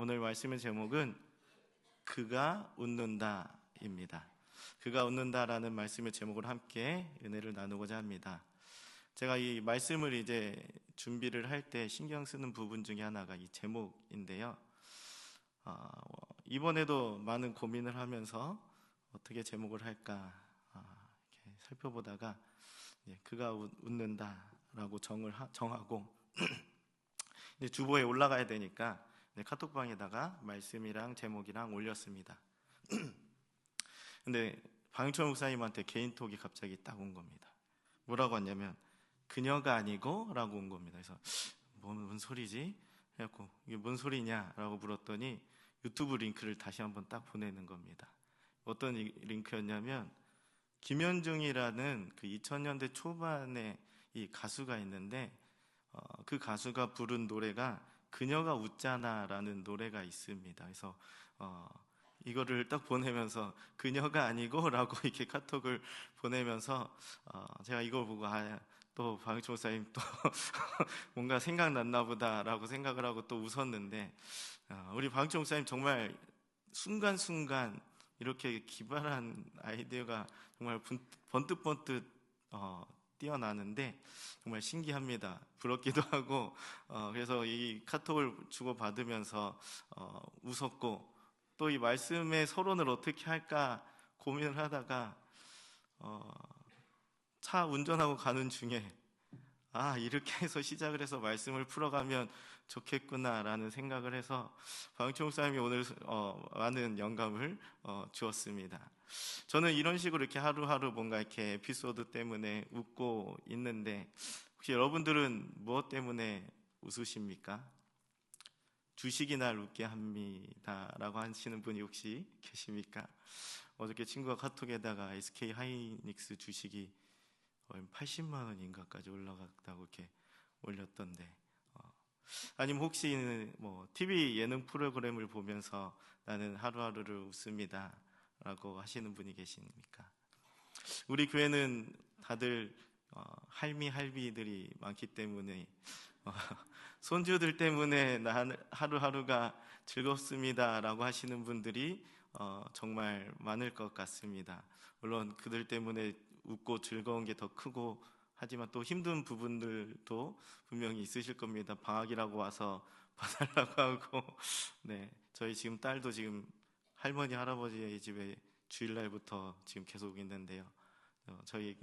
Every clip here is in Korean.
오늘 말씀의 제목은 그가 웃는다입니다. 그가 웃는다라는 말씀의 제목을 함께 은혜를 나누고자 합니다. 제가 이 말씀을 이제 준비를 할 때 신경 쓰는 부분 중에 하나가 이 제목인데요. 이번에도 많은 고민을 하면서 어떻게 제목을 할까 이렇게 살펴보다가 그가 웃는다라고 정하고 이제 주보에 올라가야 되니까 카톡방에다가 말씀이랑 제목이랑 올렸습니다. 근데 방영철 목사님한테 개인톡이 갑자기 딱 온 겁니다. 뭐라고 왔냐면 그녀가 아니고 라고 온 겁니다. 그래서 뭔 소리지? 해갖고 이게 뭔 소리냐 라고 물었더니 유튜브 링크를 다시 한번 딱 보내는 겁니다. 어떤 링크였냐면 김현중이라는 그 2000년대 초반에 이 가수가 있는데 그 가수가 부른 노래가 그녀가 웃잖아 라는 노래가 있습니다. 그래서 이거를 딱 보내면서 그녀가 아니고 라고 이렇게 카톡을 보내면서 제가 이걸 보고 또 방영철 목사님 또 뭔가 생각났나 보다 라고 생각을 하고 또 웃었는데 우리 방영철 목사님 정말 순간순간 이렇게 기발한 아이디어가 정말 번뜩번뜩 뛰어나는데 정말 신기합니다. 부럽기도 하고 그래서 이 카톡을 주고받으면서 웃었고 또 이 말씀의 서론을 어떻게 할까 고민을 하다가 차 운전하고 가는 중에 이렇게 해서 시작을 해서 말씀을 풀어가면 좋겠구나라는 생각을 해서 방영철 목사님이 오늘 많은 영감을 주었습니다. 저는 이런 식으로 이렇게 하루하루 뭔가 이렇게 에피소드 때문에 웃고 있는데 혹시 여러분들은 무엇 때문에 웃으십니까? 주식이 날 웃게 합니다 라고 하시는 분이 혹시 계십니까? 어저께 친구가 카톡에다가 SK 하이닉스 주식이 80만 원인가까지 올라갔다고 이렇게 올렸던데 아니면 혹시 TV 예능 프로그램을 보면서 나는 하루하루를 웃습니다 라고 하시는 분이 계십니까? 우리 교회는 다들 할미들이 많기 때문에 손주들 때문에 난 하루하루가 즐겁습니다 라고 하시는 분들이 정말 많을 것 같습니다. 물론 그들 때문에 웃고 즐거운 게 더 크고 하지만 또 힘든 부분들도 분명히 있으실 겁니다. 방학이라고 와서 봐달라고 하고 저희 지금 딸도 지금 할머니 할아버지의 집에 주일날부터 지금 계속 있는데요. 저희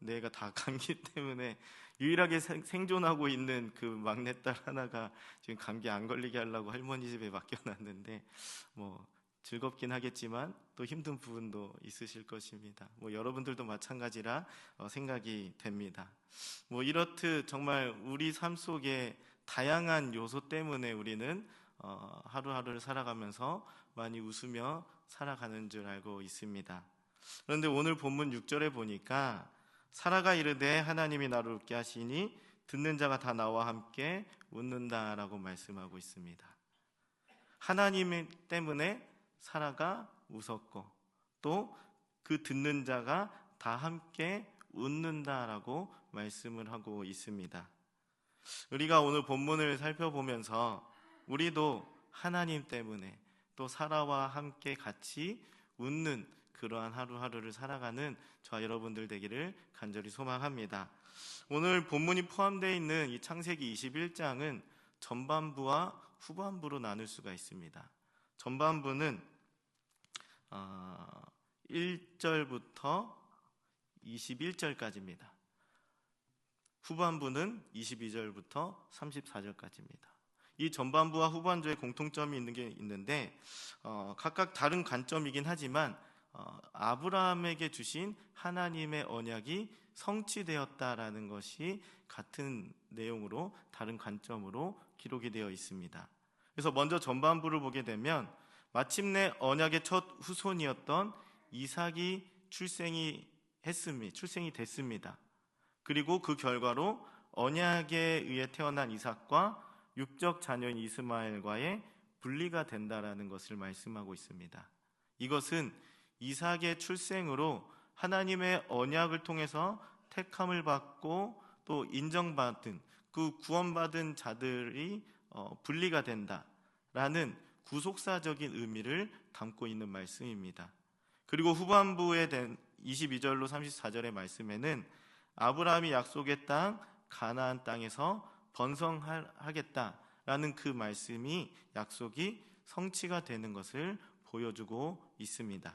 내가 다 감기 때문에 유일하게 생존하고 있는 그 막내딸 하나가 지금 감기 안 걸리게 하려고 할머니 집에 맡겨놨는데 즐겁긴 하겠지만 또 힘든 부분도 있으실 것입니다. 여러분들도 마찬가지라 생각이 됩니다. 이렇듯 정말 우리 삶 속에 다양한 요소 때문에 우리는 하루하루를 살아가면서 많이 웃으며 살아가는 줄 알고 있습니다. 그런데 오늘 본문 6절에 보니까 사라가 이르되 하나님이 나를 웃게 하시니 듣는 자가 다 나와 함께 웃는다라고 말씀하고 있습니다. 하나님 때문에 사라가 웃었고 또 그 듣는 자가 다 함께 웃는다라고 말씀을 하고 있습니다. 우리가 오늘 본문을 살펴보면서 우리도 하나님 때문에 또 사라와 함께 같이 웃는 그러한 하루하루를 살아가는 저와 여러분들 되기를 간절히 소망합니다. 오늘 본문이 포함되어 있는 이 창세기 21장은 전반부와 후반부로 나눌 수가 있습니다. 전반부는 1절부터 21절까지입니다. 후반부는 22절부터 34절까지입니다. 이 전반부와 후반부에 공통점이 있는 게 있는데 각각 다른 관점이긴 하지만 아브라함에게 주신 하나님의 언약이 성취되었다라는 것이 같은 내용으로 다른 관점으로 기록이 되어 있습니다. 그래서 먼저 전반부를 보게 되면 마침내 언약의 첫 후손이었던 이삭이 출생이 됐습니다. 그리고 그 결과로 언약에 의해 태어난 이삭과 육적 자녀인 이스마엘과의 분리가 된다라는 것을 말씀하고 있습니다. 이것은 이삭의 출생으로 하나님의 언약을 통해서 택함을 받고 또 인정받은 그 구원받은 자들이 분리가 된다라는 구속사적인 의미를 담고 있는 말씀입니다. 그리고 후반부에 된 22절로 34절의 말씀에는 아브라함이 약속의 땅 가나안 땅에서 번성하겠다라는 그 말씀이 약속이 성취가 되는 것을 보여주고 있습니다.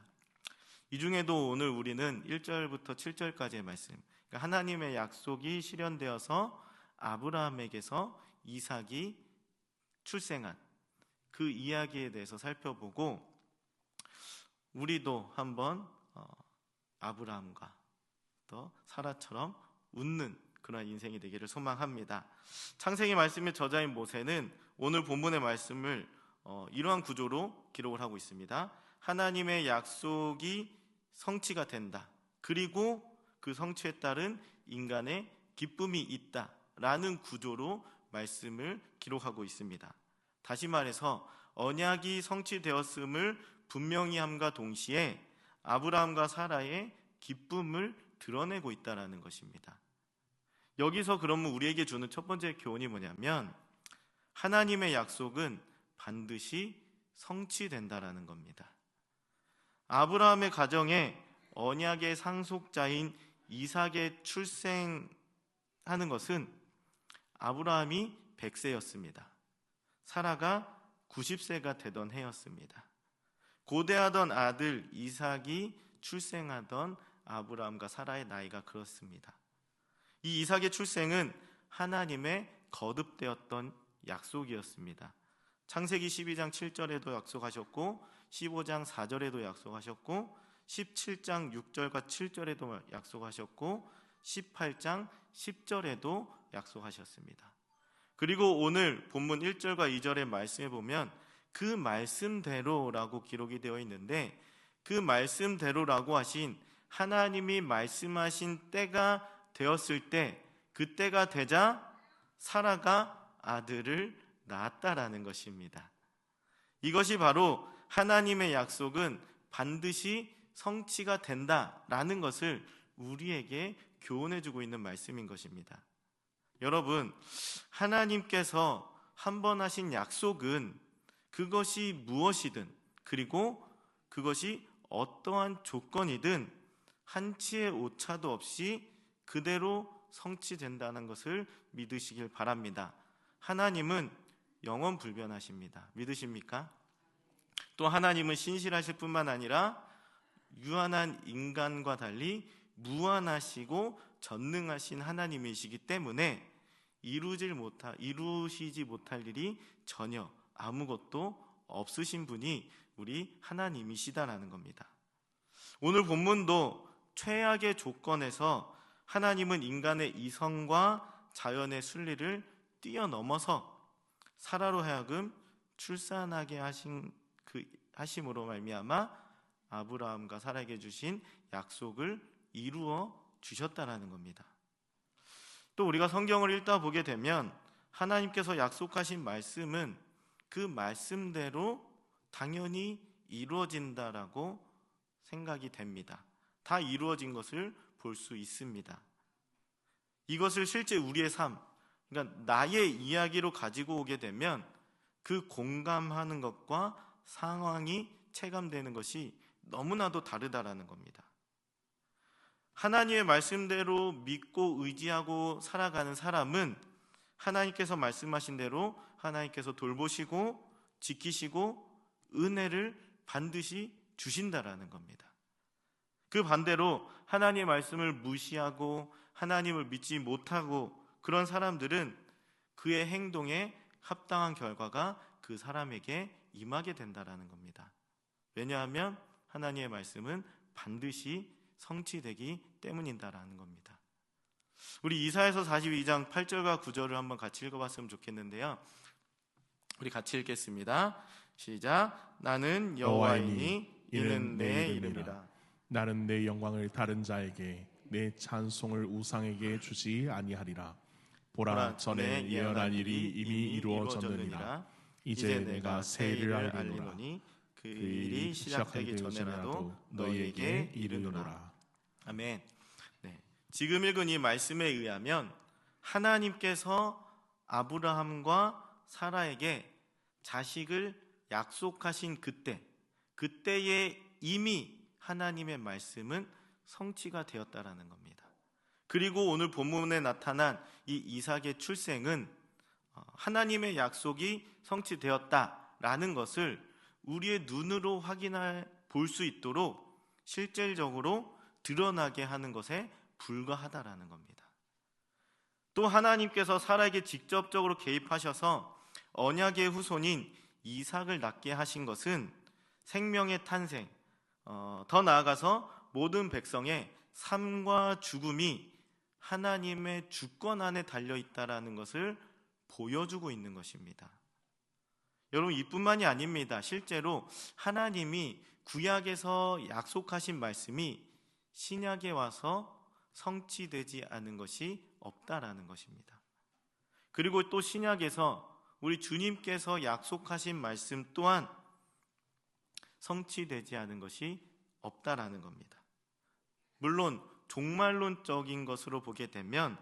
이 중에도 오늘 우리는 1절부터 7절까지의 말씀, 그러니까 하나님의 약속이 실현되어서 아브라함에게서 이삭이 출생한 그 이야기에 대해서 살펴보고, 우리도 한번 아브라함과 또 사라처럼 웃는 그런 인생이 되기를 소망합니다. 창세기 말씀의 저자인 모세는 오늘 본문의 말씀을 이러한 구조로 기록을 하고 있습니다. 하나님의 약속이 성취가 된다, 그리고 그 성취에 따른 인간의 기쁨이 있다라는 구조로 말씀을 기록하고 있습니다. 다시 말해서 언약이 성취되었음을 분명히 함과 동시에 아브라함과 사라의 기쁨을 드러내고 있다는 것입니다. 여기서 그러면 우리에게 주는 첫 번째 교훈이 뭐냐면, 하나님의 약속은 반드시 성취된다라는 겁니다. 아브라함의 가정에 언약의 상속자인 이삭의 출생하는 것은 아브라함이 100세였습니다. 사라가 90세가 되던 해였습니다. 고대하던 아들 이삭이 출생하던 아브라함과 사라의 나이가 그렇습니다. 이 이삭의 출생은 하나님의 거듭되었던 약속이었습니다. 창세기 12장 7절에도 약속하셨고 15장 4절에도 약속하셨고 17장 6절과 7절에도 약속하셨고 18장 10절에도 약속하셨습니다. 그리고 오늘 본문 1절과 2절의 말씀에 보면 그 말씀대로라고 기록이 되어 있는데, 그 말씀대로라고 하신 하나님이 말씀하신 때가 되었을 때, 그 때가 되자 사라가 아들을 낳았다라는 것입니다. 이것이 바로 하나님의 약속은 반드시 성취가 된다라는 것을 우리에게 교훈해주고 있는 말씀인 것입니다. 여러분, 하나님께서 한 번 하신 약속은 그것이 무엇이든, 그리고 그것이 어떠한 조건이든 한치의 오차도 없이 그대로 성취된다는 것을 믿으시길 바랍니다. 하나님은 영원불변하십니다. 믿으십니까? 또 하나님은 신실하실 뿐만 아니라 유한한 인간과 달리 무한하시고 전능하신 하나님이시기 때문에 이루시지 못할 일이 전혀 아무것도 없으신 분이 우리 하나님이시다라는 겁니다. 오늘 본문도 최악의 조건에서 하나님은 인간의 이성과 자연의 순리를 뛰어넘어서 사라로 하여금 출산하게 하심으로 말미암아 아브라함과 사라에게 주신 약속을 이루어 주셨다라는 겁니다. 또 우리가 성경을 읽다 보게 되면 하나님께서 약속하신 말씀은 그 말씀대로 당연히 이루어진다라고 생각이 됩니다. 다 이루어진 것을 볼 수 있습니다. 이것을 실제 우리의 삶, 그러니까 나의 이야기로 가지고 오게 되면 그 공감하는 것과 상황이 체감되는 것이 너무나도 다르다라는 겁니다. 하나님의 말씀대로 믿고 의지하고 살아가는 사람은 하나님께서 말씀하신 대로 하나님께서 돌보시고 지키시고 은혜를 반드시 주신다라는 겁니다. 그 반대로 하나님의 말씀을 무시하고 하나님을 믿지 못하고 그런 사람들은 그의 행동에 합당한 결과가 그 사람에게 임하게 된다라는 겁니다. 왜냐하면 하나님의 말씀은 반드시 성취되기 때문이다라는 겁니다. 우리 이사야서 42장 8절과 9절을 한번 같이 읽어봤으면 좋겠는데요. 우리 같이 읽겠습니다. 시작. 나는 여호와이니 이는 내 이름이라. 나는 내 영광을 다른 자에게 내 찬송을 우상에게 주지 아니하리라. 보라, 전에 예언한 일이 이미 이루어졌느니라. 이제 내가 새 일을 알리노니 그 일이 시작되기 전에라도 너희에게 이르노라. 아멘. 네. 지금 읽은 이 말씀에 의하면 하나님께서 아브라함과 사라에게 자식을 약속하신 그때에 이미 하나님의 말씀은 성취가 되었다라는 겁니다. 그리고 오늘 본문에 나타난 이 이삭의 출생은 하나님의 약속이 성취되었다라는 것을 우리의 눈으로 확인해 볼 수 있도록 실질적으로 드러나게 하는 것에 불과하다라는 겁니다. 또 하나님께서 사라에게 직접적으로 개입하셔서 언약의 후손인 이삭을 낳게 하신 것은 생명의 탄생, 더 나아가서 모든 백성의 삶과 죽음이 하나님의 주권 안에 달려있다라는 것을 보여주고 있는 것입니다. 여러분, 이뿐만이 아닙니다. 실제로 하나님이 구약에서 약속하신 말씀이 신약에 와서 성취되지 않은 것이 없다라는 것입니다. 그리고 또 신약에서 우리 주님께서 약속하신 말씀 또한 성취되지 않은 것이 없다라는 겁니다. 물론 종말론적인 것으로 보게 되면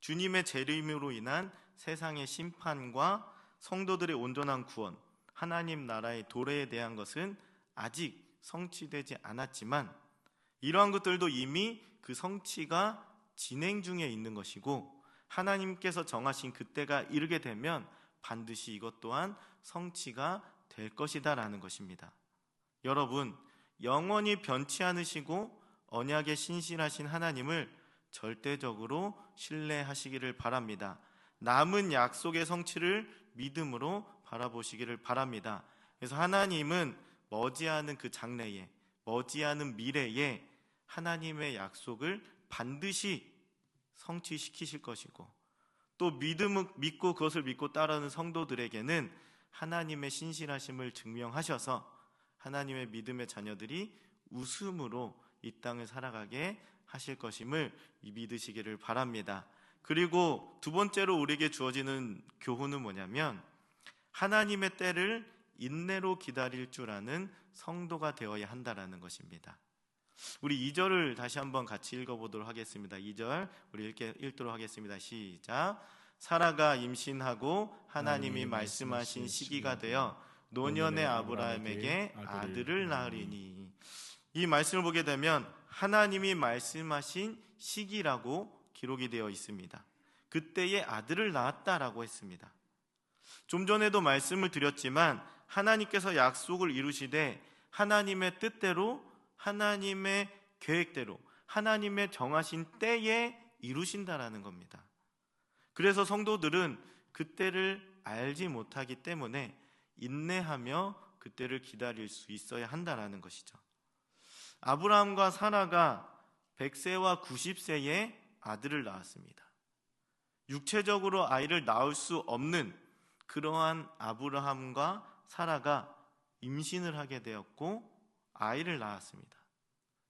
주님의 재림으로 인한 세상의 심판과 성도들의 온전한 구원, 하나님 나라의 도래에 대한 것은 아직 성취되지 않았지만 이러한 것들도 이미 그 성취가 진행 중에 있는 것이고 하나님께서 정하신 그때가 이르게 되면 반드시 이것 또한 성취가 될 것이다라는 것입니다. 여러분, 영원히 변치 않으시고 언약에 신실하신 하나님을 절대적으로 신뢰하시기를 바랍니다. 남은 약속의 성취를 믿음으로 바라보시기를 바랍니다. 그래서 하나님은 머지않은 그 장래에, 머지않은 미래에 하나님의 약속을 반드시 성취시키실 것이고 또 믿고 그것을 믿고 따르는 성도들에게는 하나님의 신실하심을 증명하셔서 하나님의 믿음의 자녀들이 웃음으로 이 땅을 살아가게 하실 것임을 믿으시기를 바랍니다. 그리고 두 번째로 우리에게 주어지는 교훈은 뭐냐면 하나님의 때를 인내로 기다릴 줄 아는 성도가 되어야 한다라는 것입니다. 우리 2절을 다시 한번 같이 읽어보도록 하겠습니다. 2절 우리 읽도록 하겠습니다. 시작. 사라가 임신하고 하나님이 말씀하신 시기가 되어 노년의 아브라함에게 아들을 낳으리니. 이 말씀을 보게 되면 하나님이 말씀하신 시기라고 기록이 되어 있습니다. 그때에 아들을 낳았다라고 했습니다. 좀 전에도 말씀을 드렸지만 하나님께서 약속을 이루시되 하나님의 뜻대로 하나님의 계획대로 하나님의 정하신 때에 이루신다라는 겁니다. 그래서 성도들은 그때를 알지 못하기 때문에 인내하며 그때를 기다릴 수 있어야 한다라는 것이죠. 아브라함과 사라가 100세와 90세에 아들을 낳았습니다. 육체적으로 아이를 낳을 수 없는 그러한 아브라함과 사라가 임신을 하게 되었고 아이를 낳았습니다.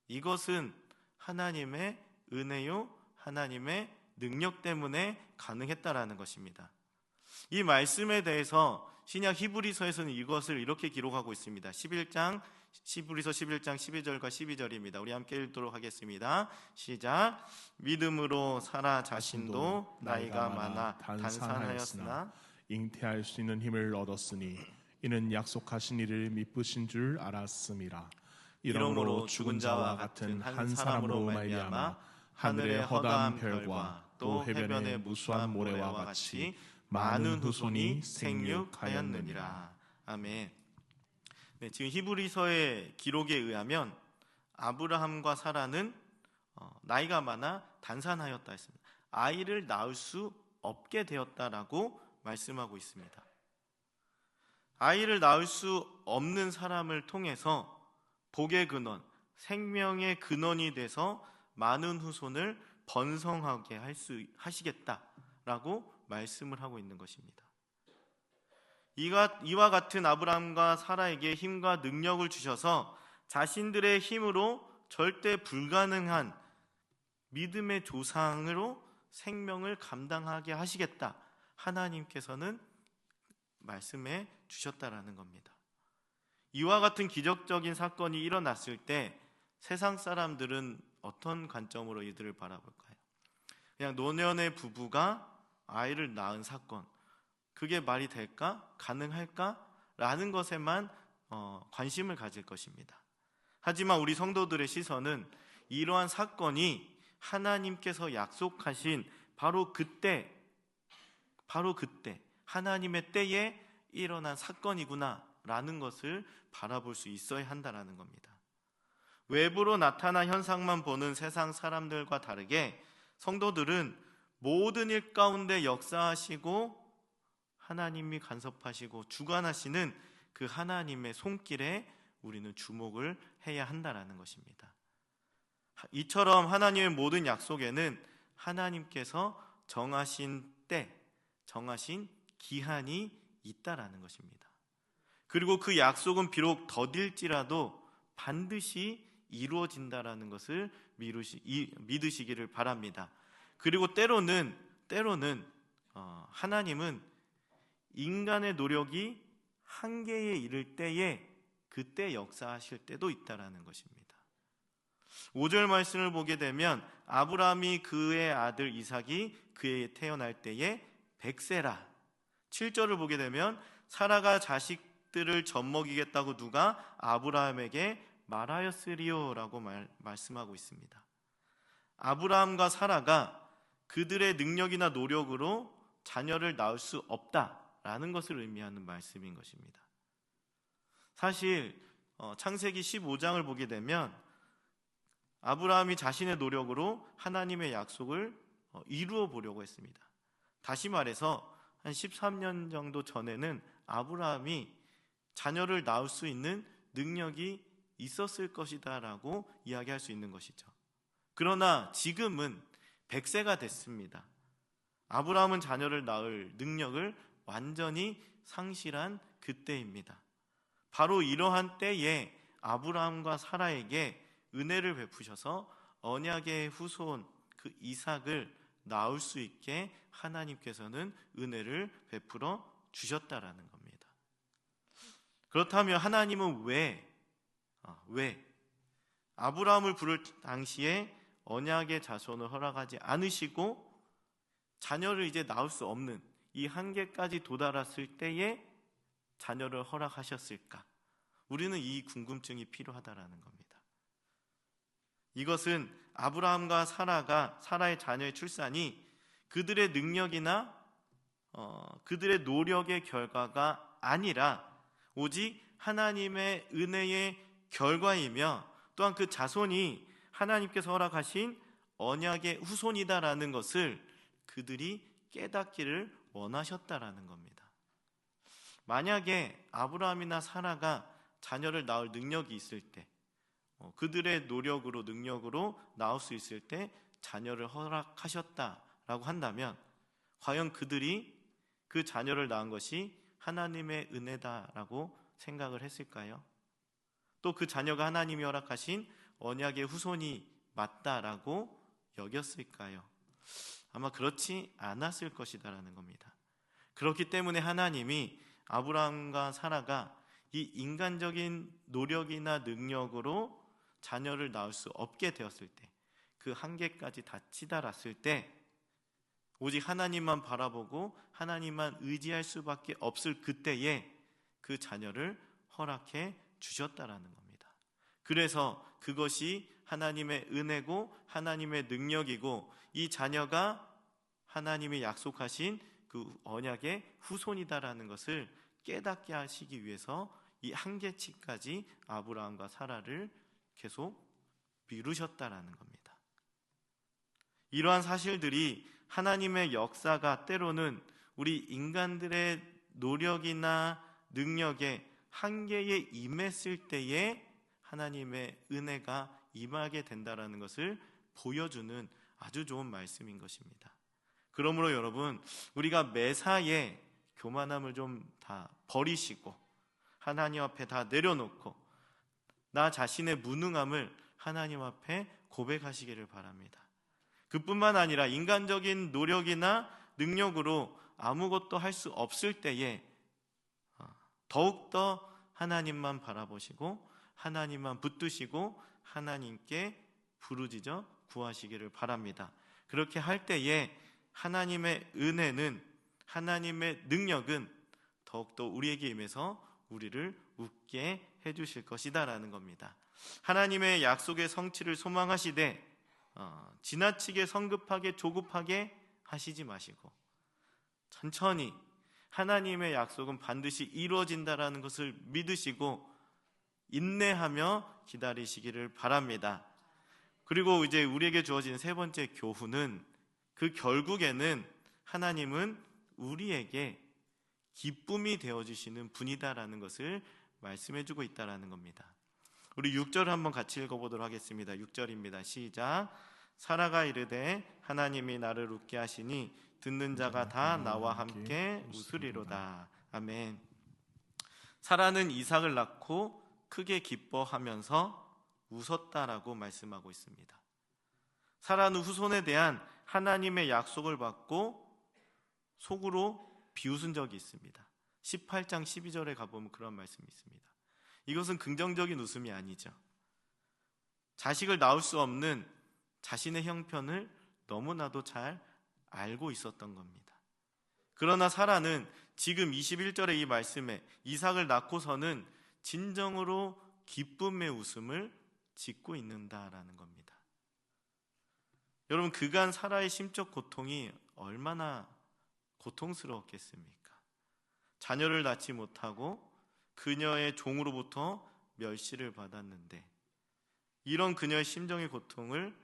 이것은 하나님의 은혜요, 하나님의 능력 때문에 가능했다라는 것입니다. 이 말씀에 대해서 신약 히브리서에서는 이것을 이렇게 기록하고 있습니다. 히브리서 11장 12절과 12절입니다. 우리 함께 읽도록 하겠습니다. 시작. 믿음으로 사라 자신도 나이가 많아 단산하였으나 잉태할 수 있는 힘을 얻었으니 이는 약속하신 이를 미쁘신 줄 알았음이라. 이러므로 죽은 자와 같은 한 사람으로 말미암아 하늘의 허다한 별과 또 해변의 무수한 모래와 같이 많은 후손이 생육하였느니라. 아멘. 네, 지금 히브리서의 기록에 의하면 아브라함과 사라는 나이가 많아 단산하였다 했습니다. 아이를 낳을 수 없게 되었다라고 말씀하고 있습니다. 아이를 낳을 수 없는 사람을 통해서 복의 근원, 생명의 근원이 돼서 많은 후손을 번성하게 하시겠다라고 말씀을 하고 있는 것입니다. 이와 같은 아브라함과 사라에게 힘과 능력을 주셔서 자신들의 힘으로 절대 불가능한 믿음의 조상으로 생명을 감당하게 하시겠다. 하나님께서는 말씀해 주셨다라는 겁니다. 이와 같은 기적적인 사건이 일어났을 때 세상 사람들은 어떤 관점으로 이들을 바라볼까요? 그냥 노년의 부부가 아이를 낳은 사건, 그게 말이 될까? 가능할까? 라는 것에만 관심을 가질 것입니다. 하지만 우리 성도들의 시선은 이러한 사건이 하나님께서 약속하신 바로 그때 하나님의 때에 일어난 사건이구나 라는 것을 바라볼 수 있어야 한다는 겁니다. 외부로 나타난 현상만 보는 세상 사람들과 다르게 성도들은 모든 일 가운데 역사하시고 하나님이 간섭하시고 주관하시는 그 하나님의 손길에 우리는 주목을 해야 한다는 것입니다. 이처럼 하나님의 모든 약속에는 하나님께서 정하신 때, 정하신 기한이 있다라는 것입니다. 그리고 그 약속은 비록 더딜지라도 반드시 이루어진다라는 것을 믿으시기를 바랍니다. 그리고 때로는 하나님은 인간의 노력이 한계에 이를 때에 그때 역사하실 때도 있다라는 것입니다. 5절 말씀을 보게 되면 아브라함이 그의 아들 이삭이 그에게 태어날 때에 100세라. 7절을 보게 되면 사라가 자식들을 젖먹이겠다고 누가 아브라함에게 말하였으리요 라고 말씀하고 있습니다. 아브라함과 사라가 그들의 능력이나 노력으로 자녀를 낳을 수 없다라는 것을 의미하는 말씀인 것입니다. 사실 창세기 15장을 보게 되면 아브라함이 자신의 노력으로 하나님의 약속을 이루어 보려고 했습니다. 다시 말해서 한 13년 정도 전에는 아브라함이 자녀를 낳을 수 있는 능력이 있었을 것이다 라고 이야기할 수 있는 것이죠. 그러나 지금은 100세가 됐습니다. 아브라함은 자녀를 낳을 능력을 완전히 상실한 그때입니다. 바로 이러한 때에 아브라함과 사라에게 은혜를 베푸셔서 언약의 후손 그 이삭을 낳을 수 있게 하나님께서는 은혜를 베풀어 주셨다라는 겁니다. 그렇다면 하나님은 왜 아브라함을 부를 당시에 언약의 자손을 허락하지 않으시고 자녀를 이제 낳을 수 없는 이 한계까지 도달했을 때에 자녀를 허락하셨을까? 우리는 이 궁금증이 필요하다라는 겁니다. 이것은 아브라함과 사라의 자녀의 출산이 그들의 능력이나 그들의 노력의 결과가 아니라 오직 하나님의 은혜의 결과이며 또한 그 자손이 하나님께서 허락하신 언약의 후손이다라는 것을 그들이 깨닫기를 원하셨다라는 겁니다. 만약에 아브라함이나 사라가 자녀를 낳을 능력이 있을 때, 그들의 노력으로 능력으로 낳을 수 있을 때 자녀를 허락하셨다라고 한다면 과연 그들이 그 자녀를 낳은 것이 하나님의 은혜다라고 생각을 했을까요? 또 그 자녀가 하나님이 허락하신 언약의 후손이 맞다라고 여겼을까요? 아마 그렇지 않았을 것이다라는 겁니다. 그렇기 때문에 하나님이 아브라함과 사라가 이 인간적인 노력이나 능력으로 자녀를 낳을 수 없게 되었을 때, 그 한계까지 다 치달았을 때 오직 하나님만 바라보고 하나님만 의지할 수밖에 없을 그때에 그 자녀를 허락해 주셨다라는 겁니다. 그래서 그것이 하나님의 은혜고 하나님의 능력이고 이 자녀가 하나님이 약속하신 그 언약의 후손이다라는 것을 깨닫게 하시기 위해서 이 한계치까지 아브라함과 사라를 계속 미루셨다라는 겁니다. 이러한 사실들이 하나님의 역사가 때로는 우리 인간들의 노력이나 능력의 한계에 임했을 때에 하나님의 은혜가 임하게 된다라는 것을 보여주는 아주 좋은 말씀인 것입니다. 그러므로 여러분, 우리가 매사에 교만함을 좀 다 버리시고 하나님 앞에 다 내려놓고 나 자신의 무능함을 하나님 앞에 고백하시기를 바랍니다. 그뿐만 아니라 인간적인 노력이나 능력으로 아무것도 할 수 없을 때에 더욱더 하나님만 바라보시고 하나님만 붙드시고 하나님께 부르짖어 구하시기를 바랍니다. 그렇게 할 때에 하나님의 은혜는, 하나님의 능력은 더욱더 우리에게 임해서 우리를 웃게 해주실 것이다라는 겁니다. 하나님의 약속의 성취를 소망하시되 지나치게 성급하게 조급하게 하시지 마시고 천천히 하나님의 약속은 반드시 이루어진다라는 것을 믿으시고 인내하며 기다리시기를 바랍니다. 그리고 이제 우리에게 주어진 세 번째 교훈은 그 결국에는 하나님은 우리에게 기쁨이 되어주시는 분이다라는 것을 말씀해주고 있다라는 겁니다. 우리 6절을 한번 같이 읽어보도록 하겠습니다. 6절입니다. 시작. 사라가 이르되 하나님이 나를 웃게 하시니 듣는 자가 다 나와 함께 웃으리로다. 아멘. 사라는 이삭을 낳고 크게 기뻐하면서 웃었다라고 말씀하고 있습니다. 사라는 후손에 대한 하나님의 약속을 받고 속으로 비웃은 적이 있습니다. 18장 12절에 가보면 그런 말씀이 있습니다. 이것은 긍정적인 웃음이 아니죠. 자식을 낳을 수 없는 자신의 형편을 너무나도 잘 알고 있었던 겁니다. 그러나 사라는 지금 21절의 이 말씀에 이삭을 낳고서는 진정으로 기쁨의 웃음을 짓고 있는다라는 겁니다. 여러분, 그간 사라의 심적 고통이 얼마나 고통스러웠겠습니까? 자녀를 낳지 못하고 그녀의 종으로부터 멸시를 받았는데 이런 그녀의 심정의 고통을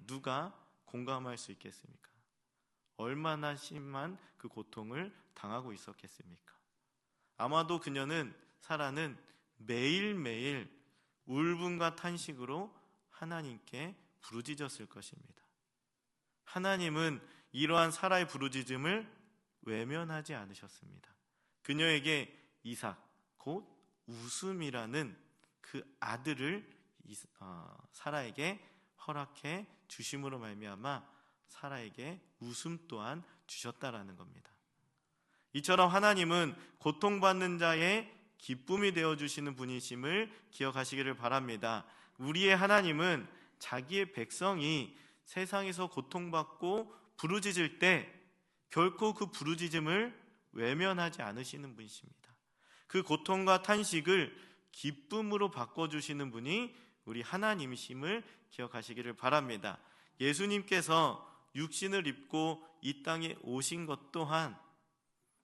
누가 공감할 수 있겠습니까? 얼마나 심한 그 고통을 당하고 있었겠습니까? 아마도 사라는 매일매일 울분과 탄식으로 하나님께 부르짖었을 것입니다. 하나님은 이러한 사라의 부르짖음을 외면하지 않으셨습니다. 그녀에게 이삭, 곧 웃음이라는 그 아들을 사라에게 허락해 주심으로 말미암아 사라에게 웃음 또한 주셨다라는 겁니다. 이처럼 하나님은 고통받는 자의 기쁨이 되어주시는 분이심을 기억하시기를 바랍니다. 우리의 하나님은 자기의 백성이 세상에서 고통받고 부르짖을 때 결코 그 부르짖음을 외면하지 않으시는 분이십니다. 그 고통과 탄식을 기쁨으로 바꿔주시는 분이 우리 하나님이심을 기억하시기를 바랍니다. 예수님께서 육신을 입고 이 땅에 오신 것 또한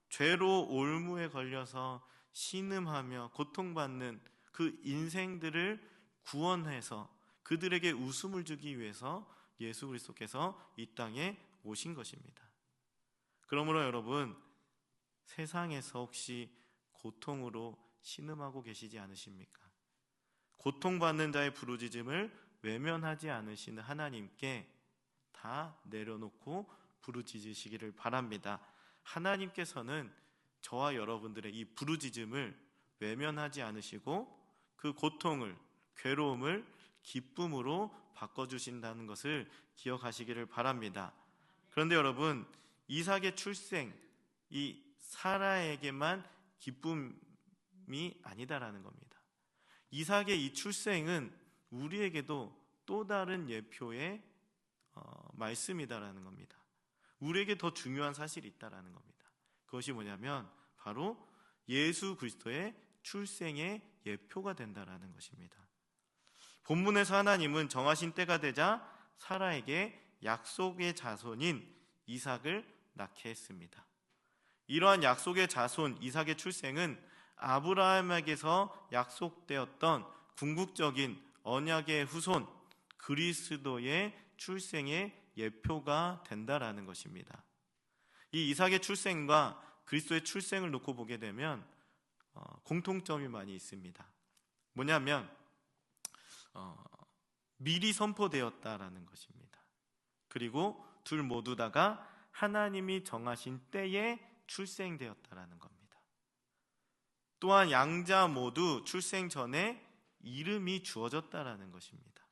죄로 올무에 걸려서 신음하며 고통받는 그 인생들을 구원해서 그들에게 웃음을 주기 위해서 예수 그리스도께서 이 땅에 오신 것입니다. 그러므로 여러분, 세상에서 혹시 고통으로 신음하고 계시지 않으십니까? 고통받는 자의 부르짖음을 외면하지 않으시는 하나님께 다 내려놓고 부르짖으시기를 바랍니다. 하나님께서는 저와 여러분들의 이 부르짖음을 외면하지 않으시고 그 고통을, 괴로움을 기쁨으로 바꿔주신다는 것을 기억하시기를 바랍니다. 그런데 여러분, 이삭의 출생, 이 사라에게만 기쁨이 아니다라는 겁니다. 이삭의 이 출생은 우리에게도 또 다른 예표의 말씀이다라는 겁니다. 우리에게 더 중요한 사실이 있다라는 겁니다. 그것이 뭐냐면 바로 예수 그리스도의 출생의 예표가 된다라는 것입니다. 본문에서 하나님은 정하신 때가 되자 사라에게 약속의 자손인 이삭을 낳게 했습니다. 이러한 약속의 자손 이삭의 출생은 아브라함에게서 약속되었던 궁극적인 언약의 후손 그리스도의 출생의 예표가 된다라는 것입니다. 이 이삭의 출생과 그리스도의 출생을 놓고 보게 되면 공통점이 많이 있습니다. 뭐냐면 미리 선포되었다라는 것입니다. 그리고 둘 모두 다가 하나님이 정하신 때에 출생되었다라는 겁니다. 또한 양자 모두 출생 전에 이름이 주어졌다라는 것입니다.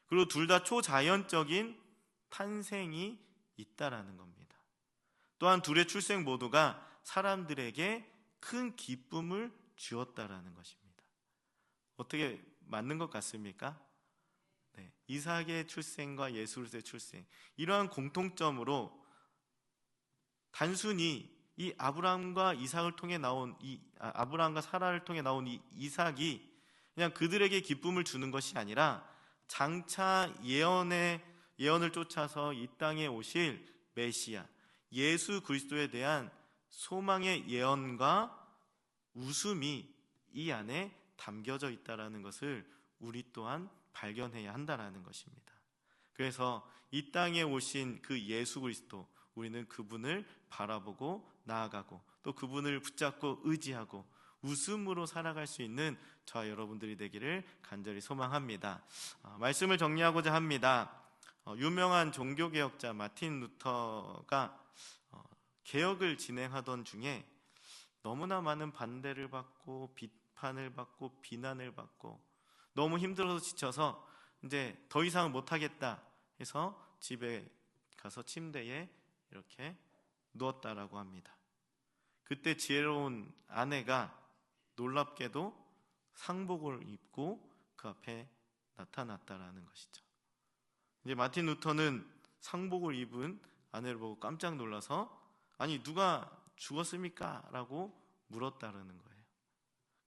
그리고 둘 다 초자연적인 탄생이 있다라는 겁니다. 또한 둘의 출생 모두가 사람들에게 큰 기쁨을 주었다라는 것입니다. 어떻게 맞는 것 같습니까? 네, 이삭의 출생과 예수 그리스도의 출생, 이러한 공통점으로 단순히 이 아브라함과 이삭을 통해 나온 아브라함과 사라를 통해 나온 이 이삭이 그냥 그들에게 기쁨을 주는 것이 아니라 장차 예언을 쫓아서 이 땅에 오실 메시아 예수 그리스도에 대한 소망의 예언과 웃음이 이 안에 담겨져 있다라는 것을 우리 또한 발견해야 한다라는 것입니다. 그래서 이 땅에 오신 그 예수 그리스도, 우리는 그분을 바라보고 나아가고 또 그분을 붙잡고 의지하고 웃음으로 살아갈 수 있는 저와 여러분들이 되기를 간절히 소망합니다. 말씀을 정리하고자 합니다. 유명한 종교개혁자 마틴 루터가 개혁을 진행하던 중에 너무나 많은 반대를 받고 비판을 받고 비난을 받고 너무 힘들어서 지쳐서 이제 더 이상 못하겠다 해서 집에 가서 침대에 이렇게 누웠다라고 합니다. 그때 지혜로운 아내가 놀랍게도 상복을 입고 그 앞에 나타났다라는 것이죠. 이제 마틴 루터는 상복을 입은 아내를 보고 깜짝 놀라서 아니 누가 죽었습니까? 라고 물었다라는 거예요.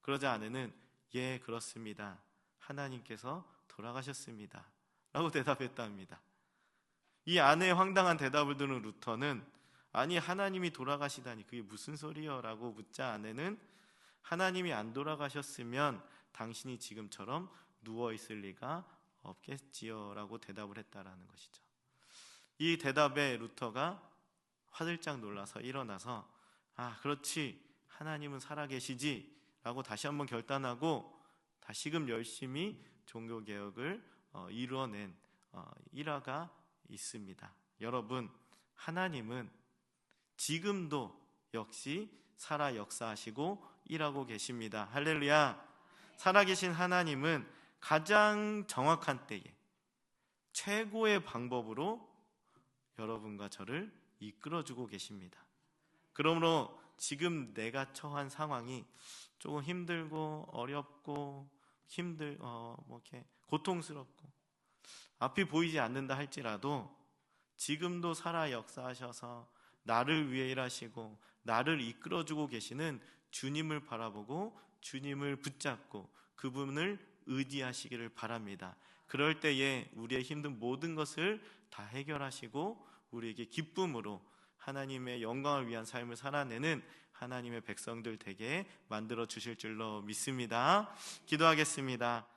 그러자 아내는 예 그렇습니다. 하나님께서 돌아가셨습니다. 라고 대답했다 합니다. 이 아내의 황당한 대답을 들은 루터는 아니 하나님이 돌아가시다니 그게 무슨 소리요? 라고 묻자 아내는 하나님이 안 돌아가셨으면 당신이 지금처럼 누워있을 리가 없겠지요 라고 대답을 했다라는 것이죠. 이 대답에 루터가 화들짝 놀라서 일어나서 아 그렇지 하나님은 살아계시지 라고 다시 한번 결단하고 다시금 열심히 종교개혁을 이루어낸 일화가 있습니다. 여러분 하나님은 지금도 역시 살아 역사하시고 일하고 계십니다. 할렐루야. 살아계신 하나님은 가장 정확한 때에 최고의 방법으로 여러분과 저를 이끌어주고 계십니다. 그러므로 지금 내가 처한 상황이 조금 힘들고 어렵고 이렇게 고통스럽고 앞이 보이지 않는다 할지라도 지금도 살아 역사하셔서 나를 위해 일하시고 나를 이끌어주고 계시는 주님을 바라보고 주님을 붙잡고 그분을 의지하시기를 바랍니다. 그럴 때에 우리의 힘든 모든 것을 다 해결하시고 우리에게 기쁨으로 하나님의 영광을 위한 삶을 살아내는 하나님의 백성들 되게 만들어 주실 줄로 믿습니다. 기도하겠습니다.